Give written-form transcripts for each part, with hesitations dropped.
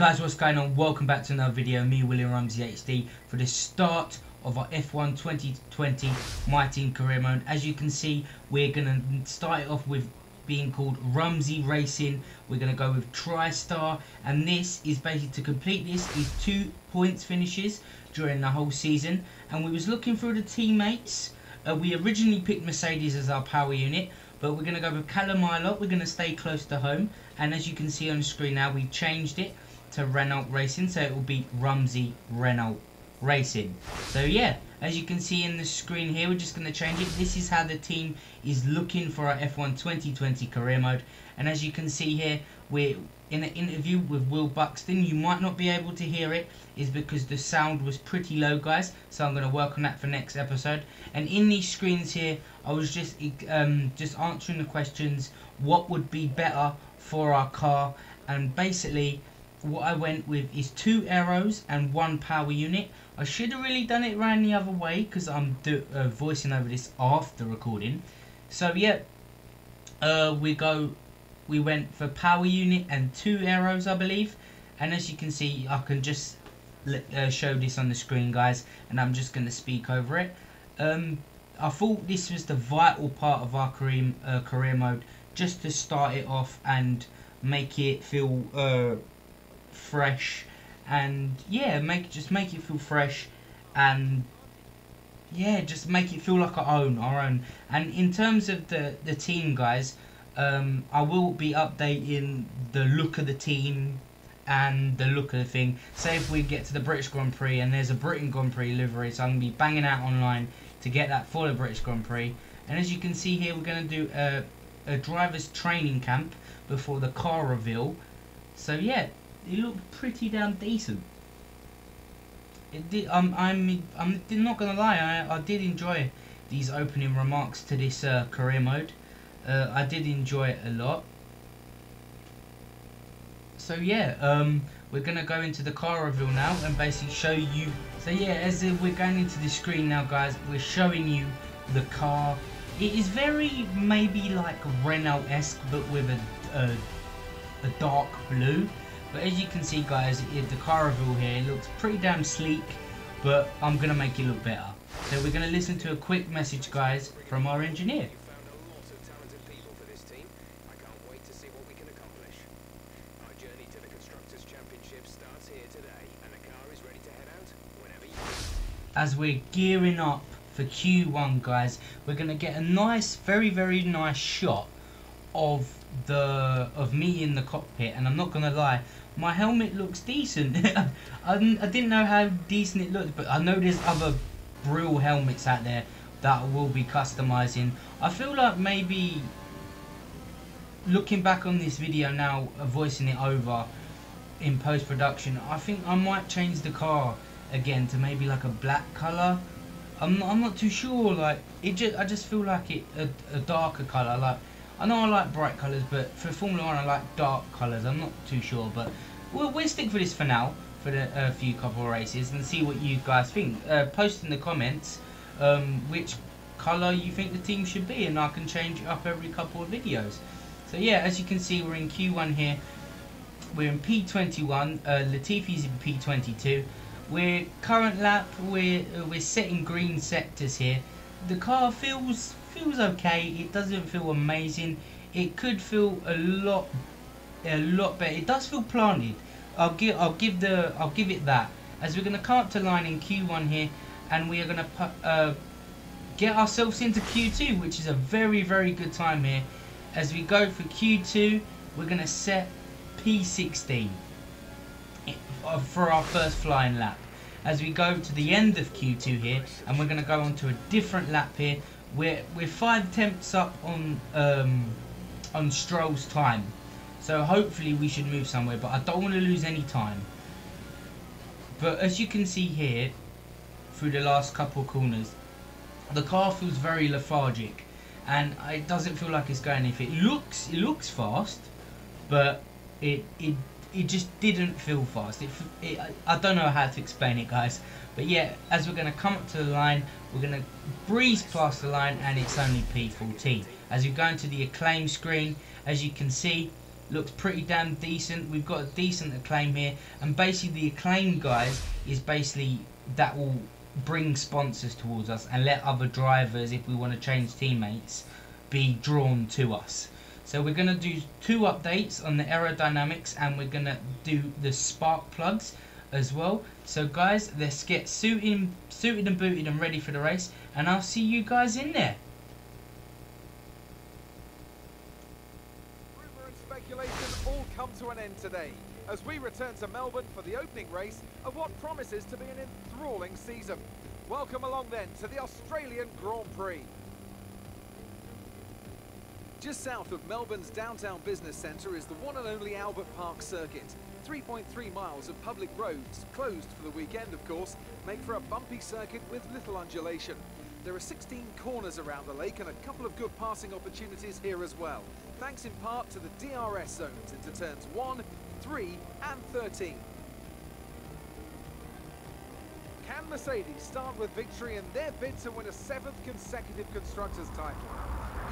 Guys, what's going on? Welcome back to another video. Me, William Rumsey HD, for the start of our F1 2020 My Team Career Mode. As you can see, we're going to start it off with being called Rumsey Racing. We're going to go with TriStar, and this is basically, to complete this, is 2 points finishes during the whole season. And we was looking through the teammates. We originally picked Mercedes as our power unit, but we're going to go with Callum Ilott. We're going to stay close to home, and as you can see on the screen now, we've changed it to Renault Racing, so it will be Rumsey Renault Racing. So yeah, as you can see in the screen here, we're just going to change it. This is how the team is looking for our F1 2020 career mode. And as you can see here, we're in an interview with Will Buxton. You might not be able to hear it, is because the sound was pretty low, guys, so I'm going to work on that for next episode. And in these screens here, I was just answering the questions, what would be better for our car, and basically what I went with is 2 aeros and 1 power unit. I should have really done it around the other way, because I'm voicing over this after recording. So yeah, we went for power unit and 2 aeros, I believe. And as you can see, I can just show this on the screen, guys, and I'm just going to speak over it. I thought this was the vital part of our career mode, just to start it off and make it feel fresh, and yeah, just make it feel fresh, and yeah, just make it feel like our own. And in terms of the team, guys, I will be updating the look of the team and the look of the thing. Say if we get to the British Grand Prix and there's a Britain Grand Prix livery, so I'm going to be banging out online to get that for the British Grand Prix. And as you can see here, we're going to do a driver's training camp before the car reveal. So yeah, it looked pretty damn decent. It did. I'm not gonna lie, I did enjoy these opening remarks to this career mode. I did enjoy it a lot. So yeah, we're gonna go into the car reveal now and basically show you. So yeah, as we're going into the screen now, guys, we're showing you the car. It is very maybe like Renault-esque, but with a dark blue. But as you can see, guys, the car reveal here looks pretty damn sleek, but I'm going to make it look better. So we're going to listen to a quick message, guys, from our engineer. As we're gearing up for Q1, guys, we're going to get a nice, very, very nice shot of me in the cockpit, and I'm not gonna lie, my helmet looks decent. I didn't know how decent it looked, but I know there's other Brill helmets out there that I will be customizing. I feel like maybe looking back on this video now, voicing it over in post-production, I think I might change the car again to maybe like a black color. I'm not too sure. Like I just feel like a darker color. Like, I know I like bright colours, but for Formula 1 I like dark colours. I'm not too sure, but we'll stick for this for now, for the couple of races, and see what you guys think. Post in the comments which colour you think the team should be, and I can change it up every couple of videos. So yeah, as you can see, we're in Q1 here. We're in P21, Latifi's in P22. We're current lap, we're setting green sectors here. The car feels okay. It doesn't feel amazing. It could feel a lot better. It does feel planted. I'll give it that. As we're going to come up to line in Q1 here, and we are going to get ourselves into Q2, which is a very, very good time here. As we go for Q2, we're going to set P16 for our first flying lap. As we go to the end of Q2 here, and we're going to go on to a different lap here. We're 5 tenths up on Stroll's time, so hopefully we should move somewhere, but I don't want to lose any time. But as you can see here, through the last couple of corners, the car feels very lethargic, and it doesn't feel like it's going. If it looks fast, but it just didn't feel fast. I don't know how to explain it, guys. But yeah, as we're going to come up to the line, we're going to breeze past the line, and it's only P14. As we go into the acclaim screen, as you can see, looks pretty damn decent. We've got a decent acclaim here, and basically the acclaim, guys, is basically that will bring sponsors towards us and let other drivers, if we want to change teammates, be drawn to us. So we're going to do 2 updates on the aerodynamics, and we're going to do the spark plugs as well. So guys, let's get suited and booted and ready for the race, and I'll see you guys in there. Rumour and speculation all come to an end today as we return to Melbourne for the opening race of what promises to be an enthralling season. Welcome along then to the Australian Grand Prix. Just south of Melbourne's downtown business centre is the one and only Albert Park circuit. 3.3 miles of public roads, closed for the weekend of course, make for a bumpy circuit with little undulation. There are 16 corners around the lake and a couple of good passing opportunities here as well, thanks in part to the DRS zones into turns 1, 3 and 13. Can Mercedes start with victory in their bid to win a 7th consecutive Constructors' title?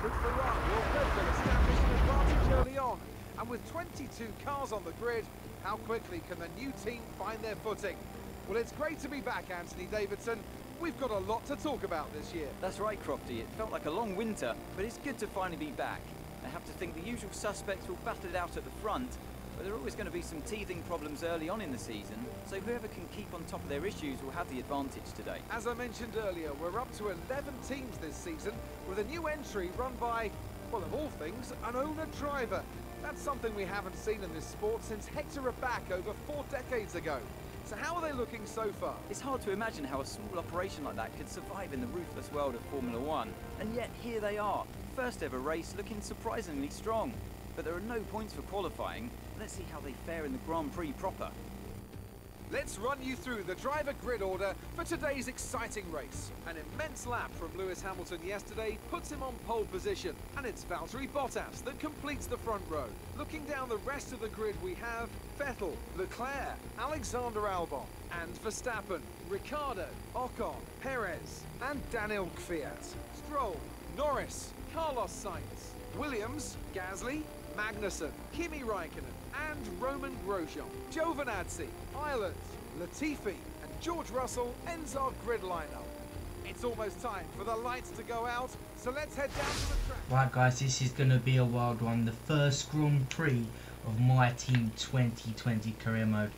Could Ferrari or Red Bull establish an advantage early on? And with 22 cars on the grid, how quickly can the new team find their footing? Well, it's great to be back, Anthony Davidson. We've got a lot to talk about this year. That's right, Crofty. It felt like a long winter, but it's good to finally be back. I have to think the usual suspects will battle it out at the front, but there are always going to be some teething problems early on in the season, so whoever can keep on top of their issues will have the advantage today. As I mentioned earlier, we're up to 11 teams this season, with a new entry run by, well, of all things, an owner-driver. That's something we haven't seen in this sport since Hector Raback over 4 decades ago. So how are they looking so far? It's hard to imagine how a small operation like that could survive in the ruthless world of Formula One. And yet here they are, first ever race looking surprisingly strong. But there are no points for qualifying. Let's see how they fare in the Grand Prix proper. Let's run you through the driver grid order for today's exciting race. An immense lap from Lewis Hamilton yesterday puts him on pole position, and it's Valtteri Bottas that completes the front row. Looking down the rest of the grid, we have Vettel, Leclerc, Alexander Albon, and Verstappen, Ricciardo, Ocon, Perez, and Daniel Kvyat. Stroll, Norris, Carlos Sainz, Williams, Gasly, Magnussen, Kimi Raikkonen, and Roman Grosjean. Giovinazzi, Ireland, Latifi, and George Russell ends our grid lineup. It's almost time for the lights to go out, so let's head down to the track. Right guys, this is going to be a wild one. The first Grand Prix of my Team 2020 career mode.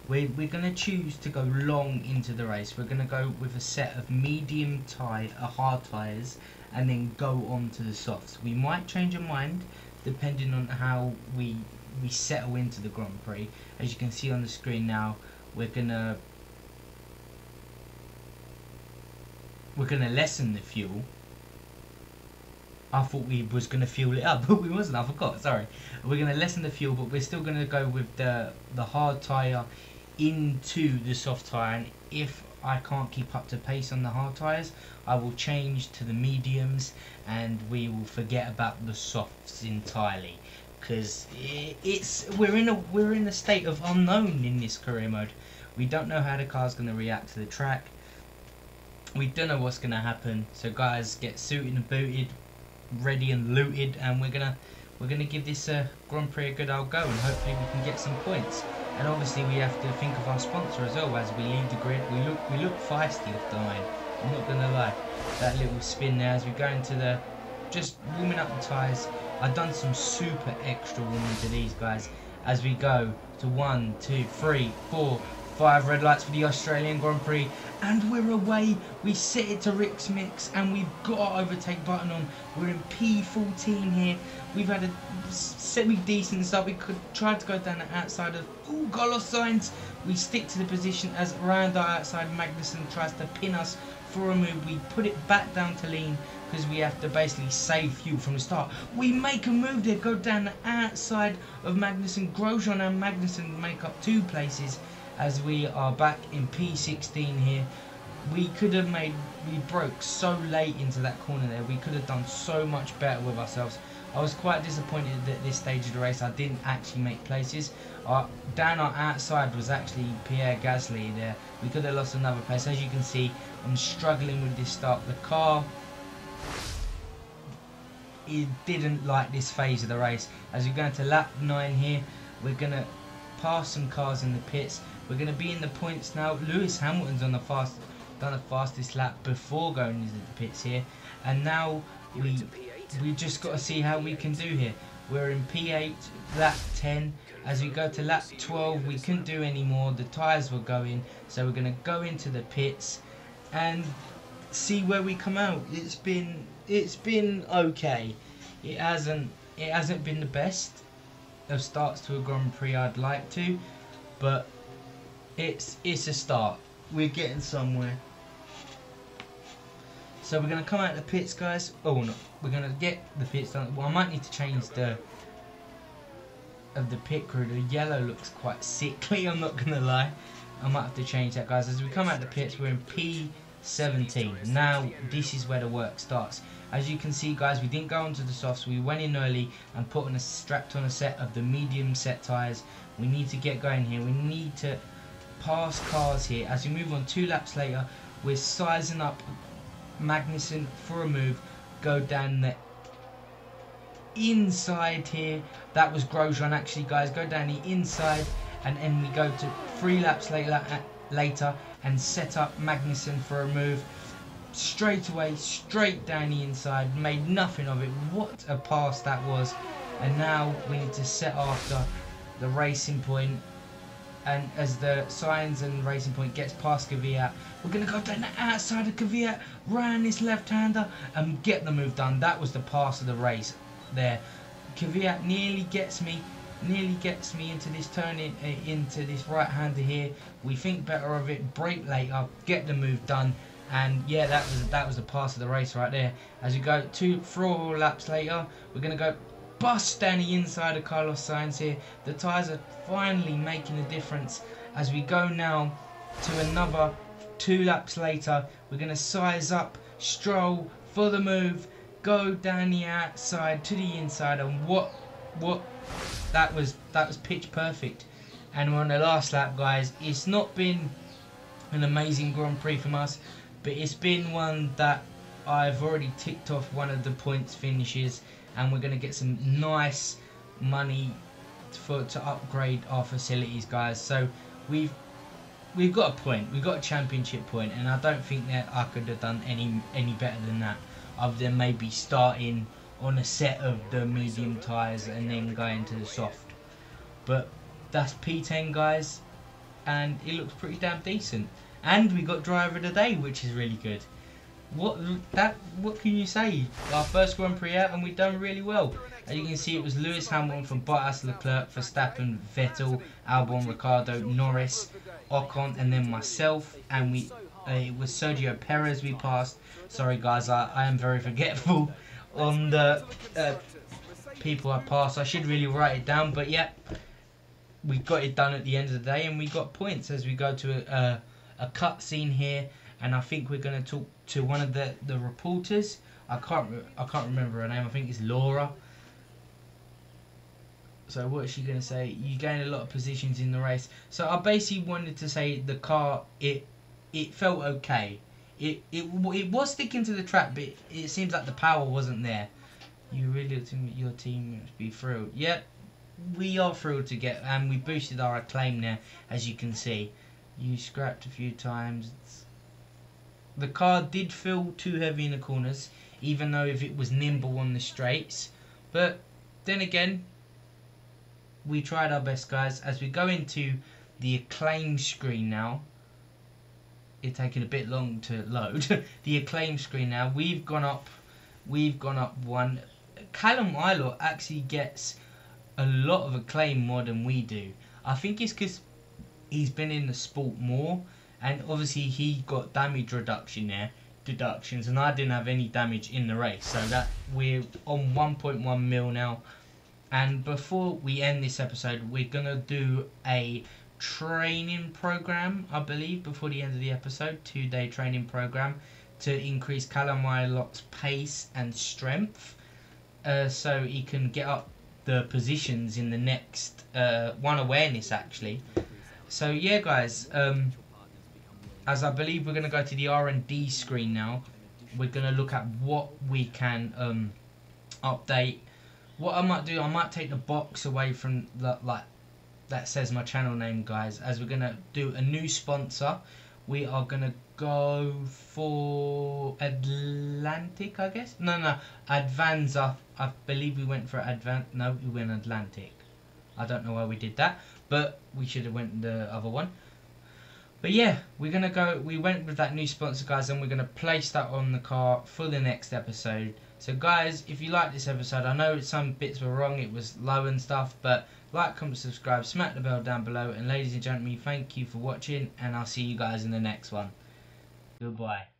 We're going to choose to go long into the race. We're going to go with a set of medium hard tyres and then go on to the softs. We might change our mind depending on how we settle into the Grand Prix. As you can see on the screen now, we're gonna lessen the fuel. I thought we was gonna fuel it up, but we wasn't. I forgot. Sorry. We're gonna lessen the fuel, but we're still gonna go with the hard tyre into the soft tyre. And if I can't keep up to pace on the hard tyres, I will change to the mediums, and we will forget about the softs entirely. Because we're in a state of unknown in this career mode. We don't know how the car's going to react to the track. We don't know what's going to happen. So guys, get suited and booted, ready and looted, and we're gonna give this Grand Prix a good old go, and hopefully we can get some points. And obviously we have to think of our sponsor as well as we leave the grid. We look feisty off the line. I'm not gonna lie. That little spin there as we go into the just warming up the tyres. I've done some super extra warming to these guys as we go to 1, 2, 3, 4, 5 red lights for the Australian Grand Prix, and we're away. We set it to Rick's Mix, and we've got our overtake button on. We're in P14 here. We've had a semi-decent start. We could try to go down the outside of Carlos Sainz. We stick to the position as around our outside. Magnussen tries to pin us for a move. We put it back down to lean because we have to basically save fuel from the start. We make a move there, go down the outside of Magnussen. Grosjean and Magnussen make up 2 places as we are back in P16 here. We broke so late into that corner there. We could have done so much better with ourselves. I was quite disappointed at this stage of the race. I didn't actually make places. Down our outside was actually Pierre Gasly there. We could have lost another place. As you can see, I'm struggling with this start. The car he didn't like this phase of the race. As we go into lap 9 here, we're going to pass some cars in the pits. We're going to be in the points now. Lewis Hamilton's on the fastest lap before going into the pits here, and now we just got to see how we can do here. We're in P8, lap 10. As we go to lap 12, we couldn't do any more. The tyres were going, so we're going to go into the pits and see where we come out. It's been okay. It hasn't been the best of starts to a Grand Prix I'd like to, but it's a start. We're getting somewhere. So we're going to come out of the pits, guys. Oh no, we're going to get the pits done. Well, I might need to change the pit crew. The yellow looks quite sickly, I'm not going to lie. I might have to change that, guys. As we come out of the pits, we're in P17. Now this is where the work starts. As you can see, guys, we didn't go onto the softs. We went in early and strapped on a set of the medium set tyres. We need to get going here. We need to pass cars here. As we move on 2 laps later, we're sizing up Magnussen for a move. Go down the inside here. That was Grosjean actually, guys. Go down the inside, and then we go to 3 laps later and set up Magnussen for a move. Straight away, straight down the inside, made nothing of it. What a pass that was. And now we need to set after the Racing Point, and as the Signs and Racing Point gets past Kvyat, we're going to go down the outside of Kvyat, round this left-hander and get the move done. That was the pass of the race there. Kvyat nearly gets me into this turn, into this right-hander here. We think better of it, brake later, get the move done. And yeah, that was the pass of the race right there. As we go 4 laps later, we're going to go bust down the inside of Carlos Sainz here. The tyres are finally making a difference. As we go now to another 2 laps later, we're going to size up Stroll for the move, go down the outside to the inside, and what that was pitch perfect. And we're on the last lap, guys. It's not been an amazing Grand Prix from us, but it's been one that I've already ticked off one of the points finishes, and we're going to get some nice money to upgrade our facilities, guys. So we've got a point, we've got a championship point, and I don't think that I could have done any better than that, other than maybe starting on a set of the medium tyres and then going to the soft. But that's P10, guys, and it looks pretty damn decent. And we got driver of the day, which is really good. What can you say? Our first Grand Prix out, and we've done really well. As you can see, it was Lewis Hamilton from Bottas, Leclerc, Verstappen, Vettel, Albon, Ricciardo, Norris, Ocon, and then myself. And it was Sergio Perez we passed. Sorry guys, I am very forgetful on the people I passed. I should really write it down, but yeah, we got it done at the end of the day, and we got points. As we go to a cut scene here, and I think we're going to talk to one of the reporters. I can't remember her name. I think it's Laura. So what is she going to say? You gained a lot of positions in the race. So I basically wanted to say the car, it felt okay. It was sticking to the track, but it seems like the power wasn't there. You really looked at your team must be thrilled. Yeah, we are thrilled to get, and we boosted our acclaim there, as you can see. You scrapped a few times. The car did feel too heavy in the corners, even though if it was nimble on the straights. But then again, we tried our best, guys. As we go into the acclaim screen now, it's taking a bit long to load. The acclaim screen now, we've gone up one. Callum Ilott actually gets a lot of acclaim more than we do. I think it's because he's been in the sport more, and obviously he got damage deductions, and I didn't have any damage in the race, so that we're on 1.1 mil now. And before we end this episode, we're gonna do a training program, I believe, before the end of the episode. 2-day training program to increase Callum Ilott's pace and strength, so he can get up the positions in the next one awareness actually. So yeah, guys, as I believe we're going to go to the R&D screen now, we're going to look at what we can update. What I might do, I might take the box away from the, like, that says my channel name, guys, as we're gonna do a new sponsor. We are gonna go for Atlantic, I guess. No, Advanza. I believe we went for No, we went Atlantic. I don't know why we did that, but we should have went the other one. But yeah, we're gonna go. We went with that new sponsor, guys, and we're gonna place that on the car for the next episode. So, guys, if you like this episode, I know some bits were wrong. It was low and stuff, but like, comment, subscribe, smack the bell down below. And ladies and gentlemen, thank you for watching, and I'll see you guys in the next one. Goodbye.